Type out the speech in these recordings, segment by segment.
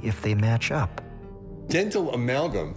if they match up. Dental amalgam,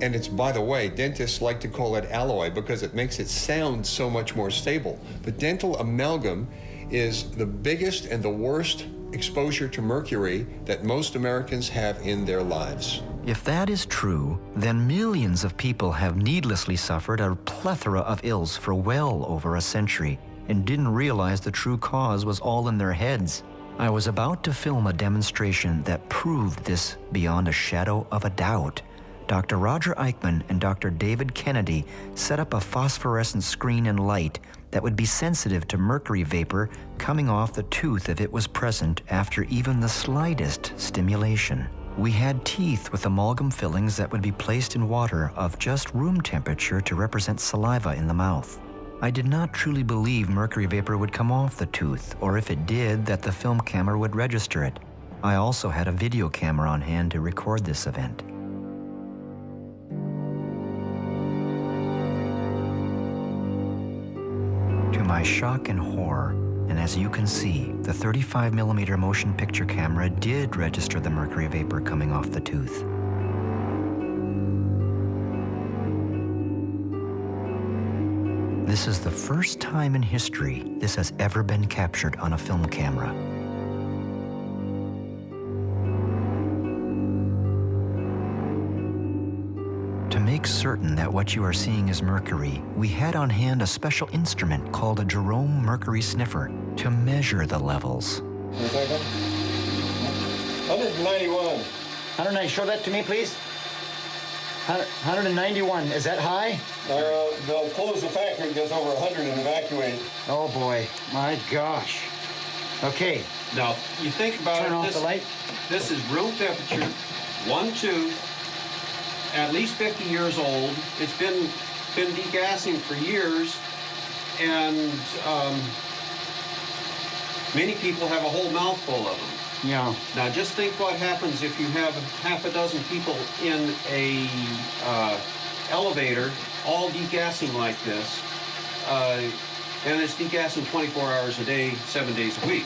and it's, by the way, dentists like to call it alloy because it makes it sound so much more stable. But dental amalgam is the biggest and the worst exposure to mercury that most Americans have in their lives. If that is true, then millions of people have needlessly suffered a plethora of ills for well over a century and didn't realize the true cause was all in their heads. I was about to film a demonstration that proved this beyond a shadow of a doubt. Dr. Roger Eichmann and Dr. David Kennedy set up a phosphorescent screen and light that would be sensitive to mercury vapor coming off the tooth if it was present after even the slightest stimulation. We had teeth with amalgam fillings that would be placed in water of just room temperature to represent saliva in the mouth. I did not truly believe mercury vapor would come off the tooth, or if it did, that the film camera would register it. I also had a video camera on hand to record this event. To my shock and horror, and as you can see, the 35mm motion picture camera did register the mercury vapor coming off the tooth. This is the first time in history this has ever been captured on a film camera. To make certain that what you are seeing is mercury, we had on hand a special instrument called a Jerome mercury sniffer to measure the levels. 191. 190, show that to me, please. 191, is that high? They'll close the factory, it gets over 100 and evacuate. Oh boy, my gosh. Okay. Now, you think about Turn it, off the light. This is room temperature, one tooth, at least 50 years old. It's been degassing for years, and many people have a whole mouthful of them. Yeah. Now, just think what happens if you have half a dozen people in a elevator, all degassing like this, and it's degassing 24 hours a day, 7 days a week.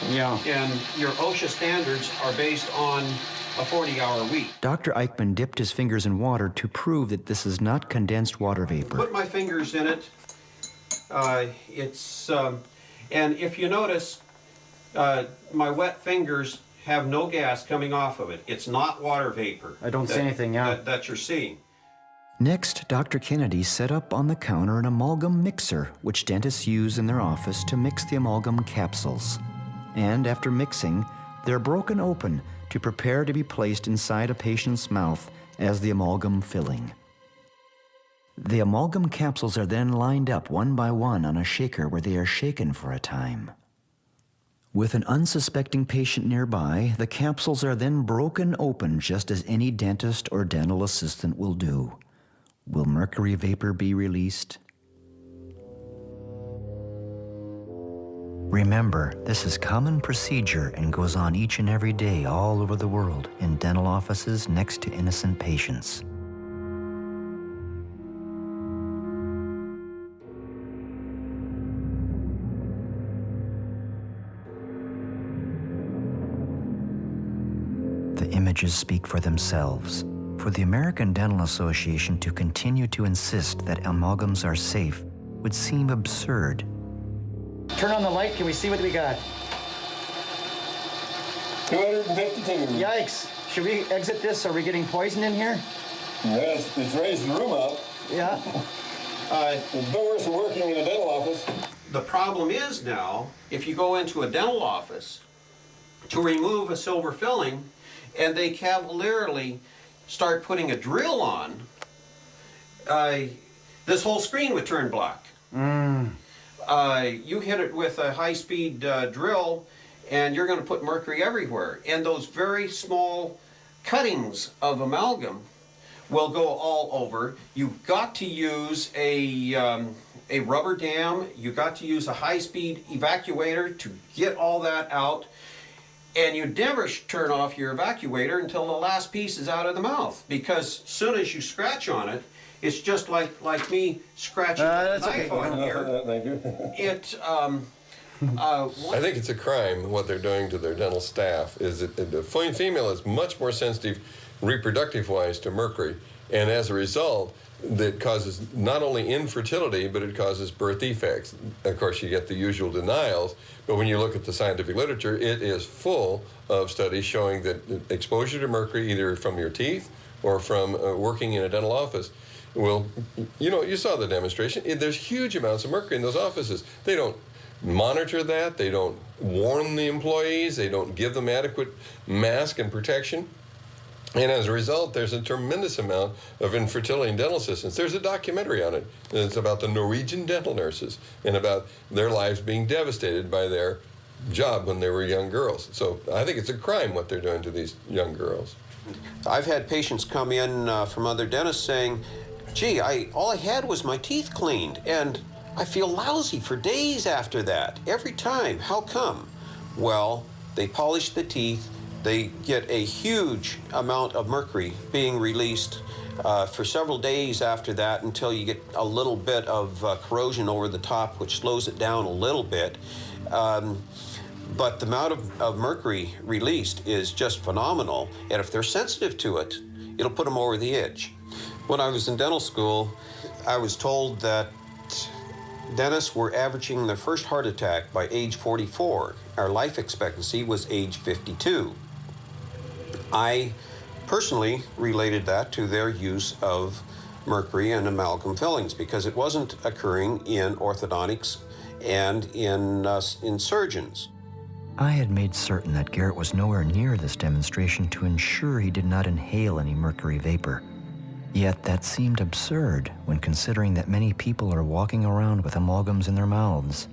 Yeah. And your OSHA standards are based on a 40-hour week. Dr. Eichmann dipped his fingers in water to prove that this is not condensed water vapor. Put my fingers in it. And if you notice, my wet fingers have no gas coming off of it. It's not water vapor. I don't see anything, yeah. That you're seeing. Next, Dr. Kennedy set up on the counter an amalgam mixer, which dentists use in their office to mix the amalgam capsules. And after mixing, they're broken open to prepare to be placed inside a patient's mouth as the amalgam filling. The amalgam capsules are then lined up one by one on a shaker where they are shaken for a time. With an unsuspecting patient nearby, the capsules are then broken open just as any dentist or dental assistant will do. Will mercury vapor be released? Remember, this is common procedure and goes on each and every day all over the world in dental offices next to innocent patients. The images speak for themselves. For the American Dental Association to continue to insist that amalgams are safe would seem absurd. Turn on the light, can we see what we got? 252. Yikes. Should we exit this? Are we getting poison in here? Yes, it's raised the room up. Yeah. It's no worse than working in a dental office. The problem is now, if you go into a dental office to remove a silver filling, and they cavalierly start putting a drill on, this whole screen would turn black. You hit it with a high-speed drill, and you're going to put mercury everywhere. And those very small cuttings of amalgam will go all over. You've got to use a rubber dam. You've got to use a high-speed evacuator to get all that out. And you never turn off your evacuator until the last piece is out of the mouth, because as soon as you scratch on it, it's just like me scratching a knife on here. Thank you. I think it's a crime what they're doing to their dental staff. Is that the female is much more sensitive reproductive-wise to mercury, and as a result, that causes not only infertility, but it causes birth defects. Of course, you get the usual denials, but when you look at the scientific literature, it is full of studies showing that exposure to mercury, either from your teeth or from working in a dental office, will, you saw the demonstration. There's huge amounts of mercury in those offices. They don't monitor that. They don't warn the employees. They don't give them adequate mask and protection. And as a result, there's a tremendous amount of infertility in dental assistants. There's a documentary on it. And it's about the Norwegian dental nurses and about their lives being devastated by their job when they were young girls. So I think it's a crime what they're doing to these young girls. I've had patients come in from other dentists saying, gee, all I had was my teeth cleaned, and I feel lousy for days after that, every time. How come? Well, they polish the teeth. They get a huge amount of mercury being released for several days after that until you get a little bit of corrosion over the top, which slows it down a little bit. But the amount of mercury released is just phenomenal. And if they're sensitive to it, it'll put them over the edge. When I was in dental school, I was told that dentists were averaging their first heart attack by age 44. Our life expectancy was age 52. I personally related that to their use of mercury and amalgam fillings because it wasn't occurring in orthodontics and in surgeons. I had made certain that Garrett was nowhere near this demonstration to ensure he did not inhale any mercury vapor. Yet that seemed absurd when considering that many people are walking around with amalgams in their mouths.